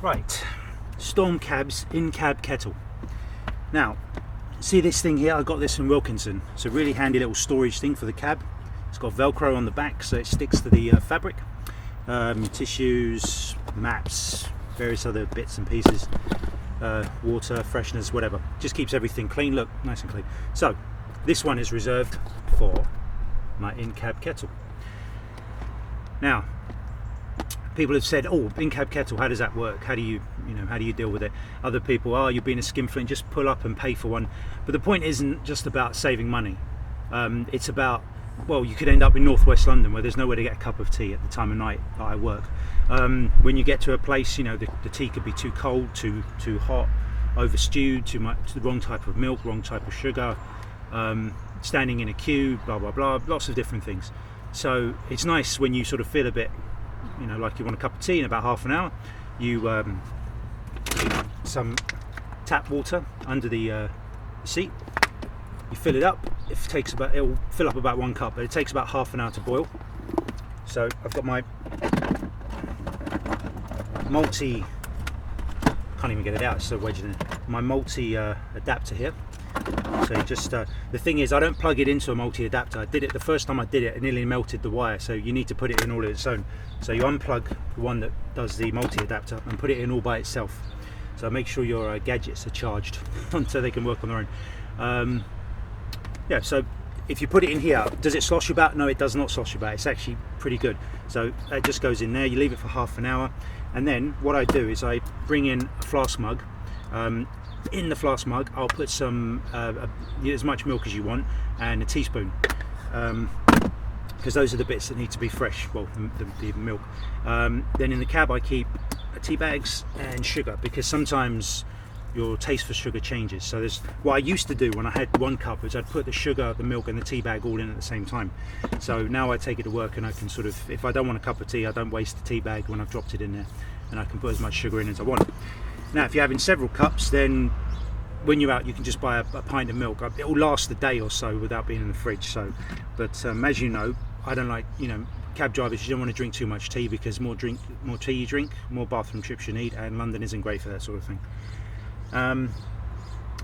Right, Storm Cab's in-cab kettle. Now, see this thing here? I got this from Wilkinson. It's a really handy little storage thing for the cab. It's got Velcro on the back so it sticks to the fabric. Tissues, maps, various other bits and pieces, water, fresheners, whatever. Just keeps everything clean, look, nice and clean. So, this one is reserved for my in-cab kettle. Now, people have said, oh, in-cab kettle, how does that work? How do you deal with it? Other people, oh, you're being a skinflint, just pull up and pay for one. But the point isn't just about saving money. It's about, well, you could end up in northwest London where there's nowhere to get a cup of tea at the time of night that I work. When you get to a place, the tea could be too cold, too hot, over stewed, too much, the wrong type of milk, wrong type of sugar, standing in a queue, blah blah blah, lots of different things. So it's nice when you sort of feel a bit, like you want a cup of tea in about half an hour. You some tap water under the seat. You fill it up. It'll fill up about 1 cup, but it takes about half an hour to boil. So I've got my multi. Can't even get it out. It's so wedged in. My multi adapter here. So just the thing is, I don't plug it into a multi adapter. I did it the first time I did it, it nearly melted the wire. So you need to put it in all of its own. So you unplug the one that does the multi adapter and put it in all by itself. So make sure your gadgets are charged so they can work on their own. Yeah, so if you put it in here, does it slosh about? No, it does not slosh about. It's actually pretty good. So it just goes in there. You leave it for half an hour, and then what I do is I bring in a flask mug. In the flask mug, I'll put some as much milk as you want and a teaspoon, because those are the bits that need to be fresh. Well, the milk. Then in the cab, I keep tea bags and sugar, because sometimes your taste for sugar changes. So there's what I used to do when I had 1 cup is I'd put the sugar, the milk and the tea bag all in at the same time. So now I take it to work and I can sort of, if I don't want a cup of tea, I don't waste the tea bag when I've dropped it in there, and I can put as much sugar in as I want. Now if you're having several cups, then when you're out you can just buy a pint of milk. It will last a day or so without being in the fridge. So, but as you know, I don't like, cab drivers, you don't want to drink too much tea, because more tea you drink, more bathroom trips you need, and London isn't great for that sort of thing.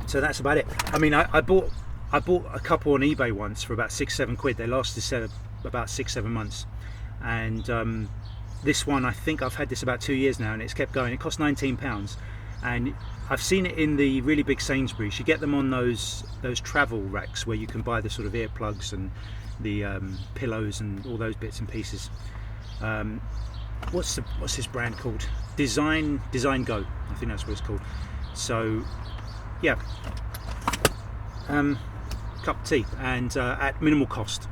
So that's about it. I mean, I bought a couple on eBay once for about 6-7 quid. They lasted about 6-7 months, and this one, I think I've had this about 2 years now, and it's kept going. It cost £19, and I've seen it in the really big Sainsbury's. You get them on those travel racks where you can buy the sort of earplugs and the pillows and all those bits and pieces. What's this brand called? Design Go, I think that's what it's called. So yeah, cup of tea, and at minimal cost.